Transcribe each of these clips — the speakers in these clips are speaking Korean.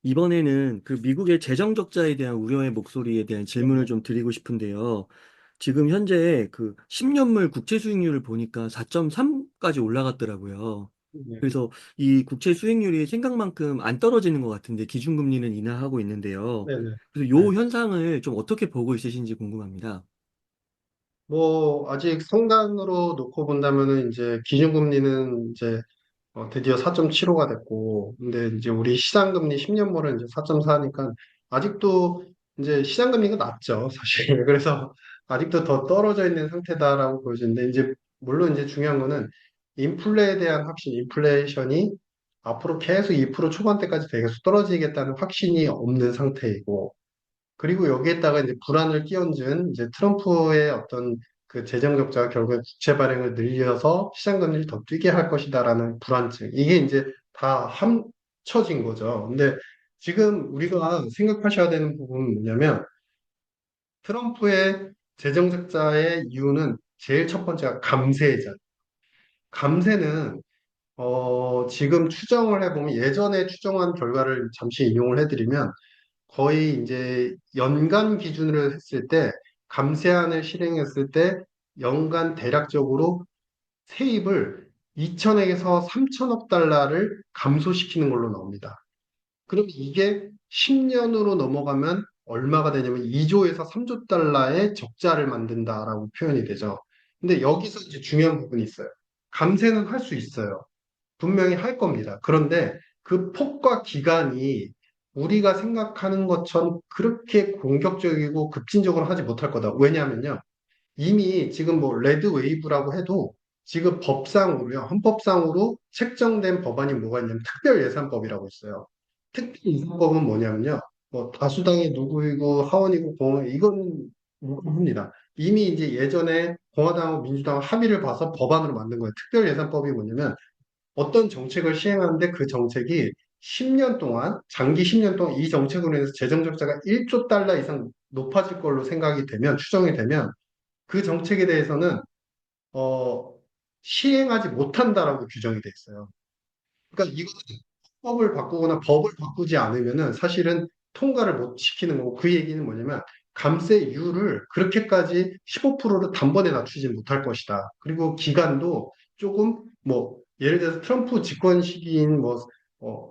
이번에는 그 미국의 재정 적자에 대한 우려의 목소리에 대한 질문을 네네. 좀 드리고 싶은데요. 지금 현재 그 10년물 국채 수익률을 보니까 4.3까지 올라갔더라고요. 네. 그래서 이 국채 수익률이 생각만큼 안 떨어지는 것 같은데 기준금리는 인하하고 있는데요. 네네. 그래서 네. 요 현상을 좀 어떻게 보고 있으신지 궁금합니다. 뭐, 아직 성단으로 놓고 본다면은 이제 기준금리는 이제 드디어 4.75가 됐고, 근데 이제 우리 시장금리 10년물은 이제 4.4니까 아직도 이제 시장금리가 낮죠, 사실. 그래서 아직도 더 떨어져 있는 상태다라고 보여지는데, 이제 물론 이제 중요한 거는 인플레에 대한 확신, 인플레이션이 앞으로 계속 2% 초반대까지 계속 떨어지겠다는 확신이 없는 상태이고, 그리고 여기에다가 이제 불안을 끼얹은 이제 트럼프의 어떤 그 재정 적자가 결국에 국채 발행을 늘려서 시장 금리를 더 뛰게 할 것이다라는 불안증. 이게 이제 다 합쳐진 거죠. 근데 지금 우리가 생각하셔야 되는 부분은 뭐냐면 트럼프의 재정 적자의 이유는 제일 첫 번째가 감세잖아요. 감세는 지금 추정을 해보면 예전에 추정한 결과를 잠시 인용을 해드리면 거의 이제 연간 기준으로 했을 때 감세안을 실행했을 때 연간 대략적으로 세입을 2천억에서 3천억 달러를 감소시키는 걸로 나옵니다. 그럼 이게 10년으로 넘어가면 얼마가 되냐면 2조에서 3조 달러의 적자를 만든다라고 표현이 되죠. 근데 여기서 이제 중요한 부분이 있어요. 감세는 할 수 있어요. 분명히 할 겁니다. 그런데 그 폭과 기간이 우리가 생각하는 것처럼 그렇게 공격적이고 급진적으로 하지 못할 거다. 왜냐하면요. 이미 지금 뭐 레드 웨이브라고 해도 지금 법상으로요. 헌법상으로 책정된 법안이 뭐가 있냐면 특별예산법이라고 있어요. 특별예산법은 뭐냐면요. 뭐 다수당이 누구이고 하원이고 공원 이건 무겁니다. 이미 이제 예전에 공화당하고 민주당 합의를 봐서 법안으로 만든 거예요. 특별예산법이 뭐냐면 어떤 정책을 시행하는데 그 정책이 10년 동안, 장기 10년 동안 이 정책으로 인해서 재정 적자가 1조 달러 이상 높아질 걸로 생각이 되면, 추정이 되면 그 정책에 대해서는, 어, 시행하지 못한다라고 규정이 돼 있어요. 그러니까 이거는 법을 바꾸거나 법을 바꾸지 않으면은 사실은 통과를 못 시키는 거고 그 얘기는 뭐냐면 감세율을 그렇게까지 15%로 단번에 낮추지 못할 것이다. 그리고 기간도 조금 뭐 예를 들어서 트럼프 집권 시기인 뭐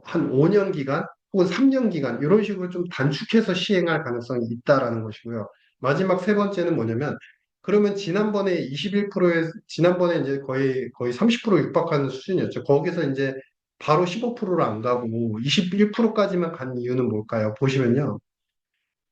한 5년 기간 혹은 3년 기간 이런 식으로 좀 단축해서 시행할 가능성이 있다라는 것이고요. 마지막 세 번째는 뭐냐면 그러면 지난번에 21%에 지난번에 이제 거의 30% 육박하는 수준이었죠. 거기서 이제 바로 15%로 안 가고 21%까지만 간 이유는 뭘까요? 보시면요.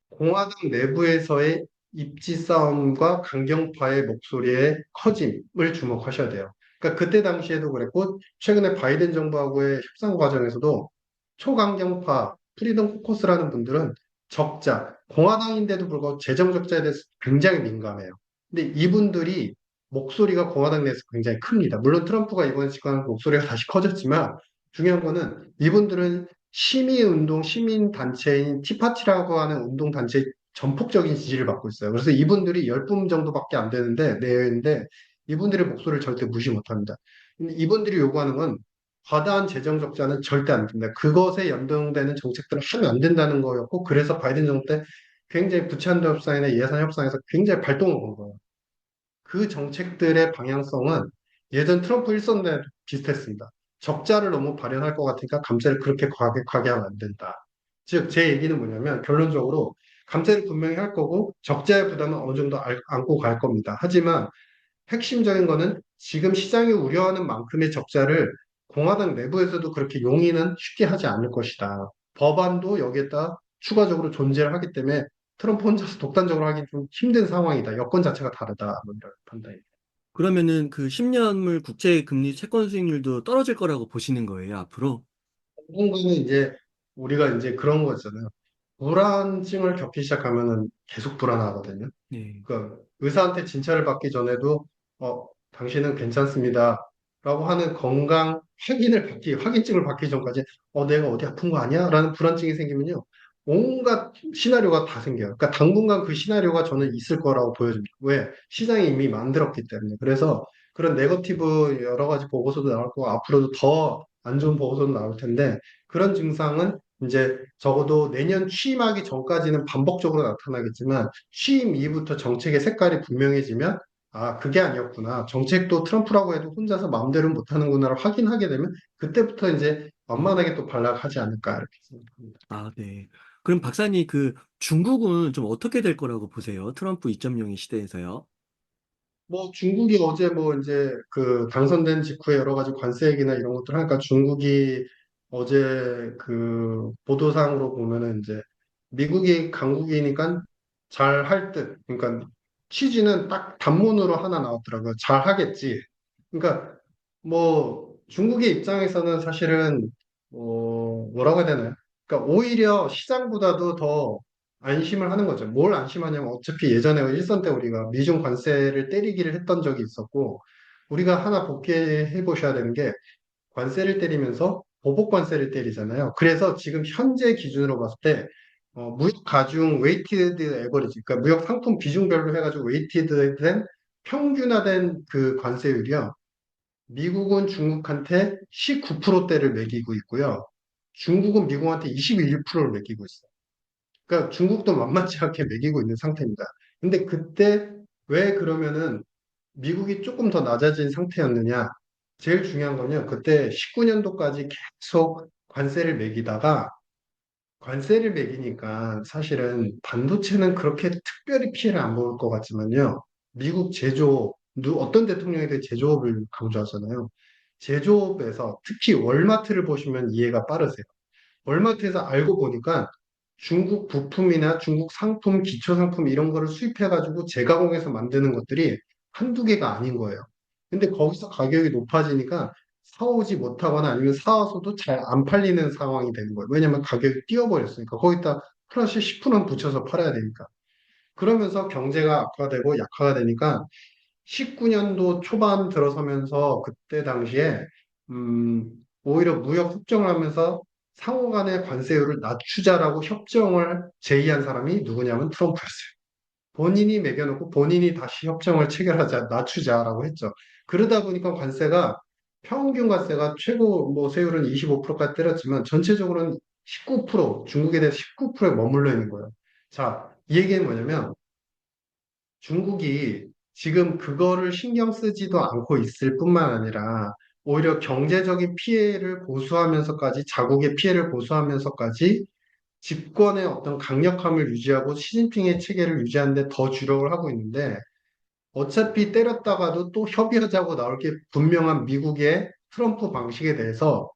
공화당 내부에서의 입지 싸움과 강경파의 목소리의 커짐을 주목하셔야 돼요. 그러니까 그때 당시에도 그랬고 최근에 바이든 정부하고의 협상 과정에서도 초강경파 프리덤 코커스라는 분들은 적자, 공화당인데도 불구하고 재정 적자에 대해서 굉장히 민감해요. 근데 이분들이 목소리가 공화당 내에서 굉장히 큽니다. 물론 트럼프가 이번 시간 목소리가 다시 커졌지만 중요한 거는 이분들은 시민운동, 시민단체인 티파티라고 하는 운동단체의 전폭적인 지지를 받고 있어요. 그래서 이분들이 10분 정도밖에 안 되는데, 내외인데, 이분들의 목소리를 절대 무시 못 합니다. 근데 이분들이 요구하는 건 과다한 재정 적자는 절대 안 된다. 그것에 연동되는 정책들을 하면 안 된다는 거였고, 그래서 바이든 정부 때 굉장히 부채한도 협상이나 예산 협상에서 굉장히 발동을 건 거예요. 그 정책들의 방향성은 예전 트럼프 일선 때 비슷했습니다. 적자를 너무 발현할 것 같으니까 감세를 그렇게 과하게 하면 안 된다. 즉, 제 얘기는 뭐냐면 결론적으로 감세를 분명히 할 거고 적자의 부담은 어느 정도 안고 갈 겁니다. 하지만 핵심적인 거는 지금 시장이 우려하는 만큼의 적자를 공화당 내부에서도 그렇게 용인은 쉽게 하지 않을 것이다. 법안도 여기에다 추가적으로 존재를 하기 때문에 트럼프 혼자서 독단적으로 하기 좀 힘든 상황이다. 여건 자체가 다르다. 뭐 이런 판단이. 그러면은 그 10년물 국채 금리 채권 수익률도 떨어질 거라고 보시는 거예요, 앞으로? 당분간은 이제 우리가 이제 그런 거 있잖아요. 불안증을 겪기 시작하면은 계속 불안하거든요. 네. 그 의사한테 진찰을 받기 전에도 당신은 괜찮습니다. 라고 하는 건강 확인증을 받기 전까지 내가 어디 아픈 거 아니야? 라는 불안증이 생기면요. 온갖 시나리오가 다 생겨요. 그러니까 당분간 그 시나리오가 저는 있을 거라고 보여집니다. 왜? 시장이 이미 만들었기 때문에. 그래서 그런 네거티브 여러 가지 보고서도 나올 거고 앞으로도 더 안 좋은 보고서도 나올 텐데 그런 증상은 이제 적어도 내년 취임하기 전까지는 반복적으로 나타나겠지만 취임 이후부터 정책의 색깔이 분명해지면 아, 그게 아니었구나. 정책도 트럼프라고 해도 혼자서 마음대로 못하는구나를 확인하게 되면 그때부터 이제 완만하게 또 발락하지 않을까 이렇게 생각합니다. 아, 네. 그럼 박사님, 그 중국은 좀 어떻게 될 거라고 보세요? 트럼프 2.0의 시대에서요? 뭐 중국이 어제 뭐 이제 그 당선된 직후에 여러 가지 관세 얘기나 이런 것들 하니까 중국이 어제 그 보도상으로 보면은 이제 미국이 강국이니까 잘 할 듯. 그러니까 취지는 딱 단문으로 하나 나왔더라고요. 잘 하겠지. 그러니까 뭐 중국의 입장에서는 사실은 뭐라고 해야 되나요? 그러니까 오히려 시장보다도 더 안심을 하는 거죠. 뭘 안심하냐면 어차피 예전에 일선 때 우리가 미중 관세를 때리기를 했던 적이 있었고 우리가 하나 복귀해 보셔야 되는 게 관세를 때리면서 보복 관세를 때리잖아요. 그래서 지금 현재 기준으로 봤을 때 무역 가중 웨이티드 에버리지, 그러니까 무역 상품 비중별로 해가지고 웨이티드된 평균화된 그 관세율이요. 미국은 중국한테 19%대를 매기고 있고요. 중국은 미국한테 21%를 매기고 있어요. 그러니까 중국도 만만치 않게 매기고 있는 상태입니다. 근데 그때 왜 그러면은 미국이 조금 더 낮아진 상태였느냐? 제일 중요한 건요. 그때 19년도까지 계속 관세를 매기다가 관세를 매기니까 사실은 반도체는 그렇게 특별히 피해를 안 볼 것 같지만요. 미국 제조업, 어떤 대통령에 대해 제조업을 강조하잖아요. 제조업에서 특히 월마트를 보시면 이해가 빠르세요. 월마트에서 알고 보니까 중국 부품이나 중국 상품, 기초 상품 이런 거를 수입해가지고 재가공해서 만드는 것들이 한두 개가 아닌 거예요. 근데 거기서 가격이 높아지니까 사오지 못하거나 아니면 사와서도 잘 안 팔리는 상황이 되는 거예요. 왜냐면 가격이 뛰어버렸으니까. 거기다 플러스 10% 붙여서 팔아야 되니까. 그러면서 경제가 악화되고 약화가 되니까 19년도 초반 들어서면서 그때 당시에 음, 오히려 무역 협정을 하면서 상호 간의 관세율을 낮추자라고 협정을 제의한 사람이 누구냐면 트럼프였어요. 본인이 매겨놓고 본인이 다시 협정을 체결하자, 낮추자라고 했죠. 그러다 보니까 관세가 평균 관세가 최고 뭐 세율은 25%까지 때렸지만 전체적으로는 19%, 중국에 대해서 19%에 머물러 있는 거예요. 자, 이 얘기는 뭐냐면 중국이 지금 그거를 신경 쓰지도 않고 있을 뿐만 아니라 오히려 경제적인 피해를 고수하면서까지 자국의 피해를 고수하면서까지 집권의 어떤 강력함을 유지하고 시진핑의 체계를 유지하는 데 더 주력을 하고 있는데 어차피 때렸다가도 또 협의하자고 나올 게 분명한 미국의 트럼프 방식에 대해서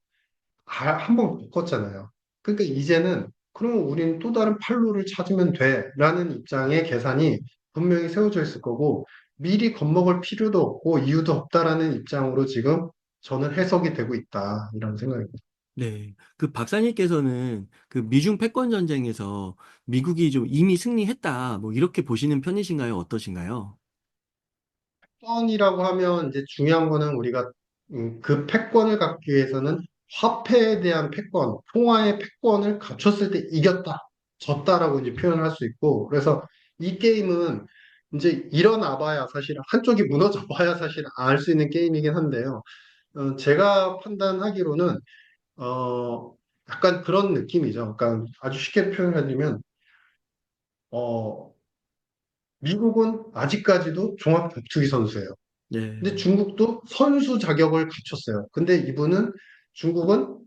한번 바꿨잖아요. 그러니까 이제는 그러면 우리는 또 다른 판로를 찾으면 돼라는 입장의 계산이 분명히 세워져 있을 거고 미리 겁먹을 필요도 없고 이유도 없다라는 입장으로 지금 저는 해석이 되고 있다 이런 생각입니다. 네. 그 박사님께서는 그 미중 패권 전쟁에서 미국이 좀 이미 승리했다, 뭐 이렇게 보시는 편이신가요? 어떠신가요? 패권이라고 하면 이제 중요한 거는 우리가 그 패권을 갖기 위해서는 화폐에 대한 패권, 통화의 패권을 갖췄을 때 이겼다, 졌다라고 이제 표현을 할 수 있고 그래서 이 게임은 이제 일어나 봐야 사실 한쪽이 무너져 봐야 사실 알 수 있는 게임이긴 한데요. 제가 판단하기로는 약간 그런 느낌이죠. 그러니까 아주 쉽게 표현해드리면 어, 미국은 아직까지도 종합격투기 선수예요. 근데 네. 중국도 선수 자격을 갖췄어요. 근데 이분은 중국은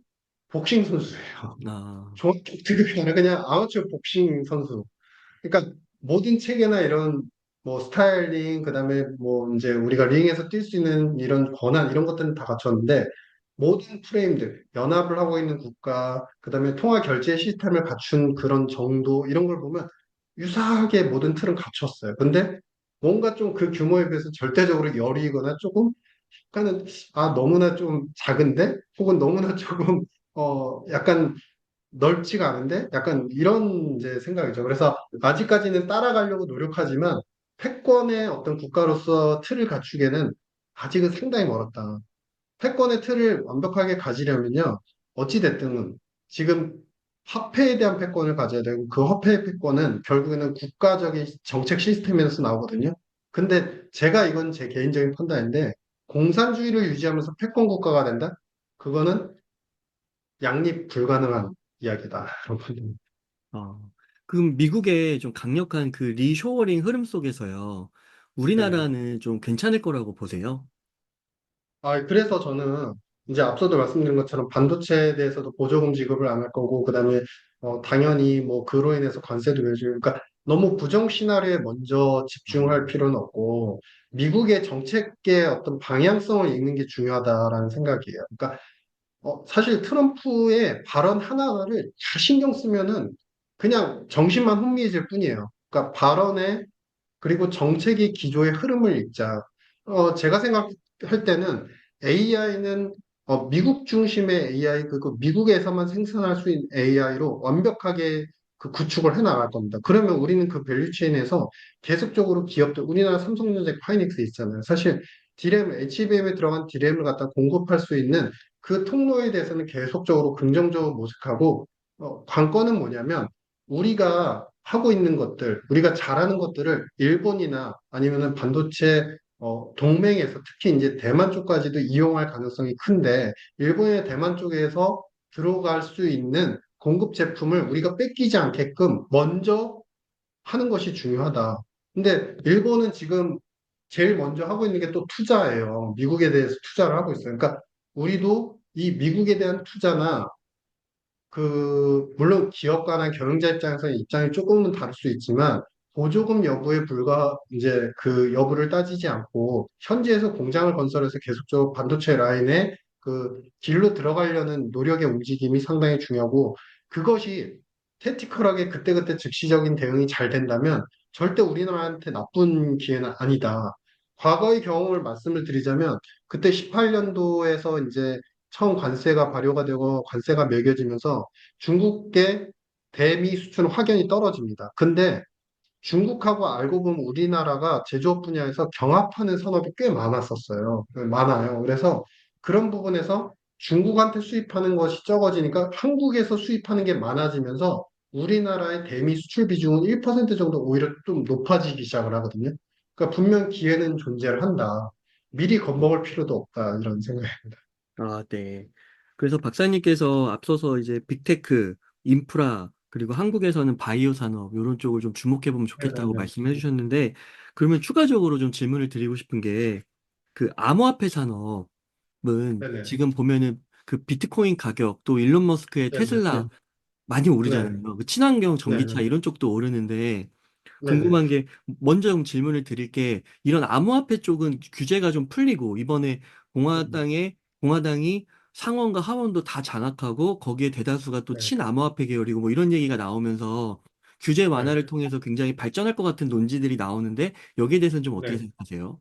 복싱 선수예요. 아, 종합격투기가 아니라 그냥 아마추어 복싱 선수. 그러니까 모든 체계나 이런 뭐 스타일링, 그다음에 뭐 이제 우리가 링에서 뛸 수 있는 이런 권한 이런 것들은 다 갖췄는데 모든 프레임들, 연합을 하고 있는 국가, 그다음에 통화 결제 시스템을 갖춘 그런 정도 이런 걸 보면 유사하게 모든 틀은 갖췄어요. 근데 뭔가 좀 그 규모에 비해서 절대적으로 여리거나 조금 약간은 너무나 좀 작은데 혹은 너무나 조금 약간 넓지가 않은데 약간 이런 이제 생각이죠. 그래서 아직까지는 따라가려고 노력하지만 패권의 어떤 국가로서 틀을 갖추기에는 아직은 상당히 멀었다. 패권의 틀을 완벽하게 가지려면요. 어찌됐든 지금 화폐에 대한 패권을 가져야 되고 그 화폐의 패권은 결국에는 국가적인 정책 시스템에서 나오거든요. 근데 제가 이건 제 개인적인 판단인데 공산주의를 유지하면서 패권 국가가 된다? 그거는 양립 불가능한 이야기다. 여러분. 어, 그럼 미국의 좀 강력한 그 리쇼어링 흐름 속에서요, 네네. 우리나라는 좀 괜찮을 거라고 보세요? 그래서 저는 이제 앞서도 말씀드린 것처럼 반도체에 대해서도 보조금 지급을 안 할 거고, 그다음에 당연히 뭐 그로 인해서 관세도 매겨주고, 그러니까 너무 부정 시나리오에 먼저 집중할 어, 필요는 없고, 미국의 정책의 어떤 방향성을 읽는 게 중요하다라는 생각이에요. 그러니까 사실 트럼프의 발언 하나하나를 다 신경 쓰면은 그냥 정신만 혼미해질 뿐이에요. 그러니까 발언에 그리고 정책의 기조의 흐름을 읽자. 제가 생각할 때는 AI는 미국 중심의 AI, 그리고 미국에서만 생산할 수 있는 AI로 완벽하게 그 구축을 해 나갈 겁니다. 그러면 우리는 그 밸류체인에서 계속적으로 기업들, 우리나라 삼성전자 파이닉스 있잖아요. 사실 디램, HBM에 들어간 디램을 갖다 공급할 수 있는 그 통로에 대해서는 계속적으로 긍정적으로 모색하고, 관건은 뭐냐면, 우리가 하고 있는 것들, 우리가 잘하는 것들을 일본이나 아니면은 반도체 동맹에서 특히 이제 대만 쪽까지도 이용할 가능성이 큰데 일본의 대만 쪽에서 들어갈 수 있는 공급 제품을 우리가 뺏기지 않게끔 먼저 하는 것이 중요하다. 근데 일본은 지금 제일 먼저 하고 있는 게 또 투자예요. 미국에 대해서 투자를 하고 있어요. 그러니까 우리도 이 미국에 대한 투자나 물론 기업가나 경영자 입장에서는 입장이 조금은 다를 수 있지만, 보조금 여부에 불과, 이제 그 여부를 따지지 않고, 현지에서 공장을 건설해서 계속적으로 반도체 라인에 그 길로 들어가려는 노력의 움직임이 상당히 중요하고, 그것이 테티컬하게 그때그때 즉시적인 대응이 잘 된다면, 절대 우리나라한테 나쁜 기회는 아니다. 과거의 경험을 말씀을 드리자면, 그때 18년도에서 이제 처음 관세가 발효가 되고 관세가 매겨지면서 중국계 대미 수출은 확연히 떨어집니다. 근데 중국하고 알고 보면 우리나라가 제조업 분야에서 경합하는 산업이 꽤 많았었어요. 많아요. 그래서 그런 부분에서 중국한테 수입하는 것이 적어지니까 한국에서 수입하는 게 많아지면서 우리나라의 대미 수출 비중은 1% 정도 오히려 좀 높아지기 시작을 하거든요. 그러니까 분명 기회는 존재를 한다. 미리 겁먹을 필요도 없다. 이런 생각입니다. 아, 네. 그래서 박사님께서 앞서서 이제 빅테크, 인프라, 그리고 한국에서는 바이오 산업, 이런 쪽을 좀 주목해보면 좋겠다고 네네네. 말씀해 주셨는데, 그러면 추가적으로 좀 질문을 드리고 싶은 게, 그 암호화폐 산업은 네네. 지금 보면은 그 비트코인 가격, 또 일론 머스크의 네네. 테슬라 많이 네. 오르잖아요. 그 친환경 네네. 전기차 이런 쪽도 오르는데, 네네. 궁금한 게 먼저 좀 질문을 드릴 게 이런 암호화폐 쪽은 규제가 좀 풀리고 이번에 공화당이 상원과 하원도 다 장악하고 거기에 대다수가 또 네. 친암호화폐 계열이고 뭐 이런 얘기가 나오면서 규제 네. 완화를 통해서 굉장히 발전할 것 같은 논지들이 나오는데 여기에 대해서는 좀 어떻게 네. 생각하세요?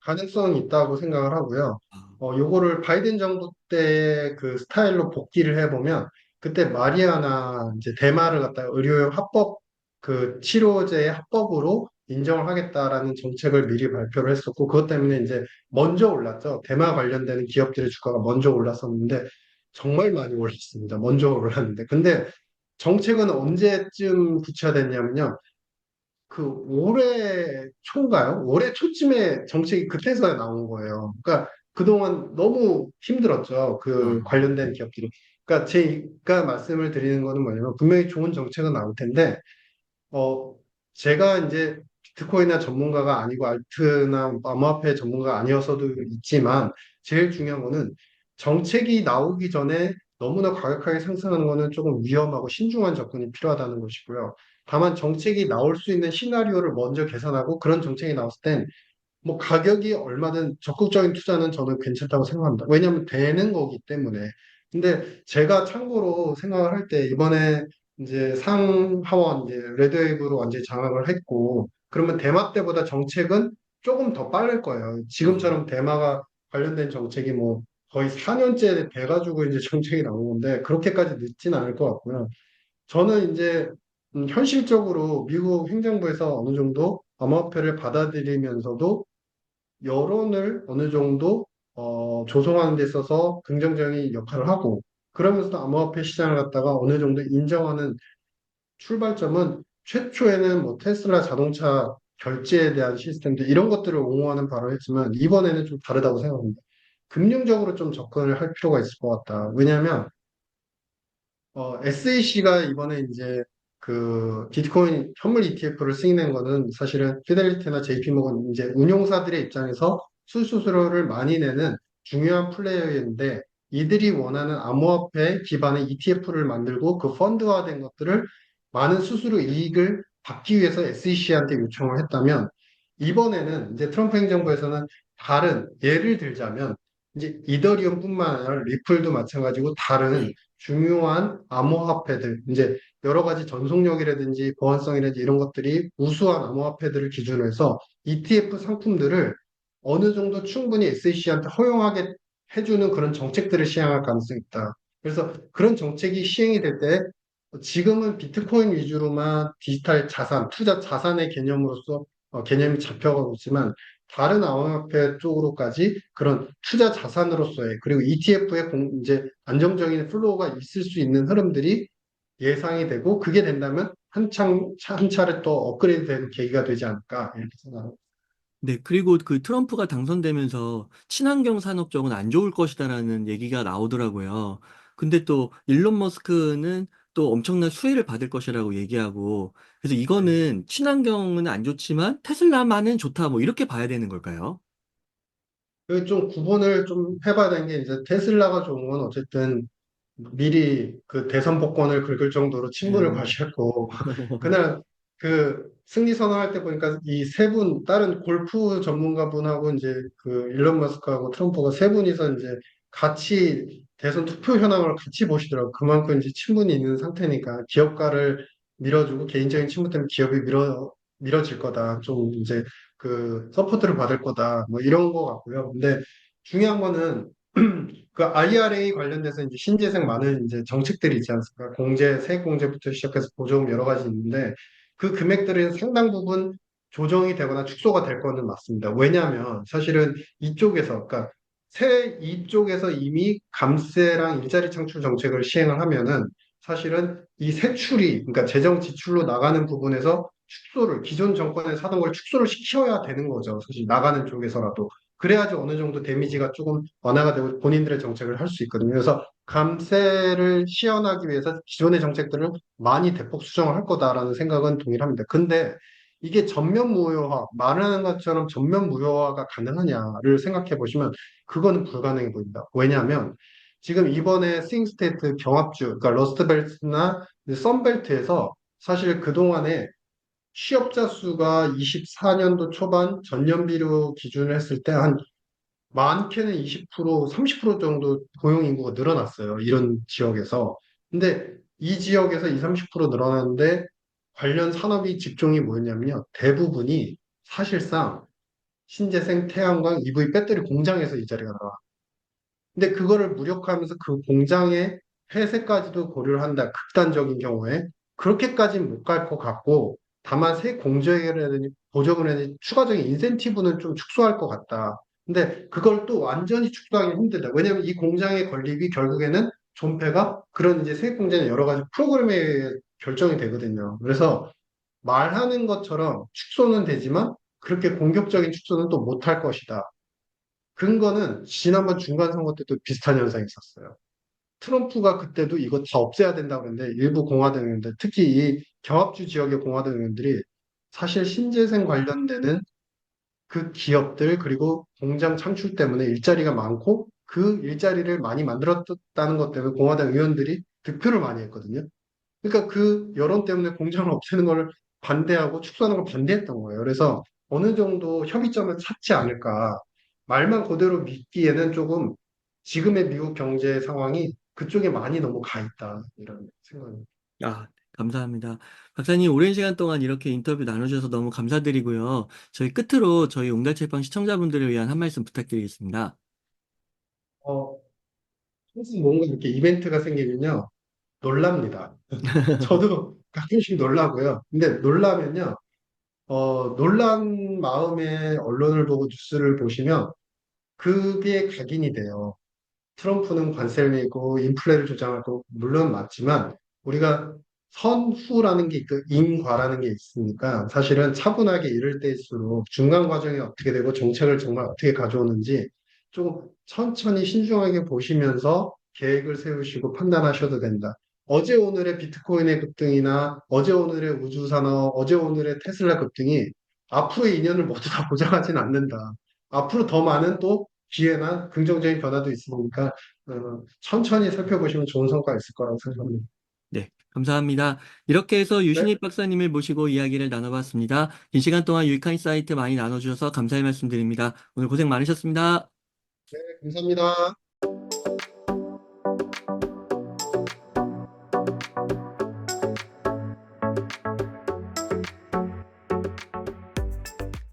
가능성이 있다고 생각을 하고요. 아, 요거를 바이든 정부 때 그 스타일로 복귀를 해보면, 그때 마리아나 이제 대마를 갖다가 의료용 합법, 그 치료제의 합법으로 인정을 하겠다라는 정책을 미리 발표를 했었고, 그것 때문에 이제 먼저 올랐죠. 대마 관련되는 기업들의 주가가 먼저 올랐었는데, 정말 많이 올랐습니다. 먼저 올랐는데. 근데 정책은 언제쯤 구체화됐냐면요. 올해 초인가요? 올해 초쯤에 정책이 급해서 나온 거예요. 그러니까 그동안 너무 힘들었죠. 그 아, 관련된 기업들이. 그러니까 제가 말씀을 드리는 거는 뭐냐면 분명히 좋은 정책은 나올 텐데, 어, 제가 이제 비트코인이나 전문가가 아니고 알트나 암호화폐 전문가가 아니어서도 있지만 제일 중요한 거는 정책이 나오기 전에 너무나 과격하게 상승하는 거는 조금 위험하고 신중한 접근이 필요하다는 것이고요. 다만 정책이 나올 수 있는 시나리오를 먼저 계산하고 그런 정책이 나왔을 땐 뭐 가격이 얼마든 적극적인 투자는 저는 괜찮다고 생각합니다. 왜냐하면 되는 거기 때문에. 근데 제가 참고로 생각을 할 때 이번에 이제 상하원 이제 레드웨이브로 완전히 장악을 했고 그러면 대마 때보다 정책은 조금 더 빠를 거예요. 아, 지금처럼 대마가 관련된 정책이 뭐 거의 4년째 돼가지고 이제 정책이 나온 건데 그렇게까지 늦진 않을 것 같고요. 저는 이제 현실적으로 미국 행정부에서 어느 정도 암호화폐를 받아들이면서도 여론을 어느 정도 조성하는 데 있어서 긍정적인 역할을 하고 그러면서도 암호화폐 시장을 갖다가 어느 정도 인정하는 출발점은 최초에는 뭐 테슬라 자동차 결제에 대한 시스템들 이런 것들을 옹호하는 바를 했지만 이번에는 좀 다르다고 생각합니다. 금융적으로 좀 접근을 할 필요가 있을 것 같다. 왜냐하면 SAC가 이번에 이제 그 비트코인 현물 ETF를 승인한 거는 사실은 피델리티나 JP모건 이제 운용사들의 입장에서 수수료를 많이 내는 중요한 플레이어인데 이들이 원하는 암호화폐 기반의 ETF를 만들고 그 펀드화된 것들을 많은 수수료 이익을 받기 위해서 SEC한테 요청을 했다면 이번에는 이제 트럼프 행정부에서는 다른 예를 들자면 이제 이더리움뿐만 아니라 리플도 마찬가지고 다른 중요한 암호화폐들, 이제 여러 가지 전속력이라든지 보안성이라든지 이런 것들이 우수한 암호화폐들을 기준으로 해서 ETF 상품들을 어느 정도 충분히 SEC한테 허용하게 해주는 그런 정책들을 시행할 가능성이 있다. 그래서 그런 정책이 시행이 될 때 지금은 비트코인 위주로만 디지털 자산, 투자 자산의 개념으로서 개념이 잡혀가고 있지만 다른 암호화폐 쪽으로까지 그런 투자 자산으로서의 그리고 ETF의 이제 안정적인 플로우가 있을 수 있는 흐름들이 예상이 되고 그게 된다면 한 차례 또 업그레이드 되는 계기가 되지 않을까 이렇게 생각합니다. 네, 그리고 그 트럼프가 당선되면서 친환경 산업 쪽은 안 좋을 것이다라는 얘기가 나오더라고요. 근데 또 일론 머스크는 또 엄청난 수혜를 받을 것이라고 얘기하고, 그래서 이거는 친환경은 안 좋지만 테슬라만은 좋다, 뭐 이렇게 봐야 되는 걸까요? 그좀 구분을 좀 해봐야 되는 게 이제 테슬라가 좋은 건 어쨌든 미리 그 대선 복권을 긁을 정도로 친분을 음. 과시했고 그날 그 승리 선언할 때 보니까 이 세 분 다른 골프 전문가분하고 이제 그 일론 머스크하고 트럼프가 세 분이서 이제 같이 대선 투표 현황을 같이 보시더라고. 그만큼 이제 친분이 있는 상태니까 기업가를 밀어주고 개인적인 친분 때문에 기업이 밀어질 거다. 좀 이제 그 서포트를 받을 거다. 뭐 이런 거 같고요. 근데 중요한 거는 그 IRA 관련돼서 이제 신재생 많은 이제 정책들이 있지 않습니까? 공제, 세액 공제부터 시작해서 보조금 여러 가지 있는데 그 금액들은 상당 부분 조정이 되거나 축소가 될 거는 맞습니다. 왜냐하면 사실은 이쪽에서, 그러니까 이쪽에서 이미 감세랑 일자리 창출 정책을 시행을 하면은 사실은 이 세출이, 그러니까 재정 지출로 나가는 부분에서 축소를, 기존 정권에서 하던 걸 축소를 시켜야 되는 거죠. 사실 나가는 쪽에서라도. 그래야지 어느 정도 데미지가 조금 완화가 되고 본인들의 정책을 할 수 있거든요. 그래서 감세를 시연하기 위해서 기존의 정책들을 많이 대폭 수정을 할 거다라는 생각은 동일합니다. 근데 이게 전면 무효화, 말하는 것처럼 전면 무효화가 가능하냐를 생각해 보시면 그거는 불가능해 보입니다. 왜냐하면 지금 이번에 스윙스테이트 경합주, 그러니까 러스트벨트나 썬벨트에서 사실 그동안에 취업자 수가 24년도 초반 전년비로 기준을 했을 때 한 많게는 20%, 30% 정도 고용 인구가 늘어났어요. 이런 지역에서. 근데 이 지역에서 20, 30% 늘어났는데 관련 산업이 직종이 뭐였냐면요. 대부분이 사실상 신재생 태양광 EV 배터리 공장에서 이 자리가 나와. 근데 그거를 무력화하면서 그 공장의 폐쇄까지도 고려를 한다. 극단적인 경우에. 그렇게까지는 못 갈 것 같고, 다만 세 공제라든지 보조금이라든지 추가적인 인센티브는 좀 축소할 것 같다. 근데 그걸 또 완전히 축소하기 힘들다. 왜냐하면 이 공장의 건립이 결국에는 존폐가 그런 이제 세액 공제는 여러 가지 프로그램에 결정이 되거든요. 그래서 말하는 것처럼 축소는 되지만 그렇게 공격적인 축소는 또 못할 것이다. 근거는 지난번 중간선거 때도 비슷한 현상이 있었어요. 트럼프가 그때도 이거 다 없애야 된다고 그랬는데 일부 공화당 의원들, 특히 이 경합주 지역의 공화당 의원들이 사실 신재생 관련되는 그 기업들 그리고 공장 창출 때문에 일자리가 많고 그 일자리를 많이 만들었다는 것 때문에 공화당 의원들이 득표를 많이 했거든요. 그러니까 그 여론 때문에 공장을 없애는 걸 반대하고 축소하는 걸 반대했던 거예요. 그래서 어느 정도 협의점을 찾지 않을까. 말만 그대로 믿기에는 조금 지금의 미국 경제 상황이 그쪽에 많이 너무 가 있다. 이런 생각입니다. 아, 감사합니다. 박사님, 오랜 시간 동안 이렇게 인터뷰 나눠주셔서 너무 감사드리고요. 저희 끝으로 저희 옹달책방 시청자분들을 위한 한 말씀 부탁드리겠습니다. 어, 항상 뭔가 이렇게 이벤트가 생기면요. 놀랍니다. 저도 가끔씩 놀라고요. 근데 놀라면요. 놀란 마음에 언론을 보고 뉴스를 보시면 그게 각인이 돼요. 트럼프는 관세를 내고 인플레를 조장하고 물론 맞지만 우리가 선후라는 게 있고 인과라는 게 있으니까 사실은 차분하게 이럴 때일수록 중간 과정이 어떻게 되고 정책을 정말 어떻게 가져오는지 좀 천천히 신중하게 보시면서 계획을 세우시고 판단하셔도 된다. 어제 오늘의 비트코인의 급등이나 어제 오늘의 우주산업, 어제 오늘의 테슬라 급등이 앞으로의 2년을 모두 다 보장하진 않는다. 앞으로 더 많은 또 기회나 긍정적인 변화도 있으니까 천천히 살펴보시면 좋은 성과가 있을 거라고 생각합니다. 네, 감사합니다. 이렇게 해서 네, 유신익 박사님을 모시고 이야기를 나눠봤습니다. 긴 시간 동안 유익한 인사이트 많이 나눠주셔서 감사의 말씀드립니다. 오늘 고생 많으셨습니다. 감사합니다.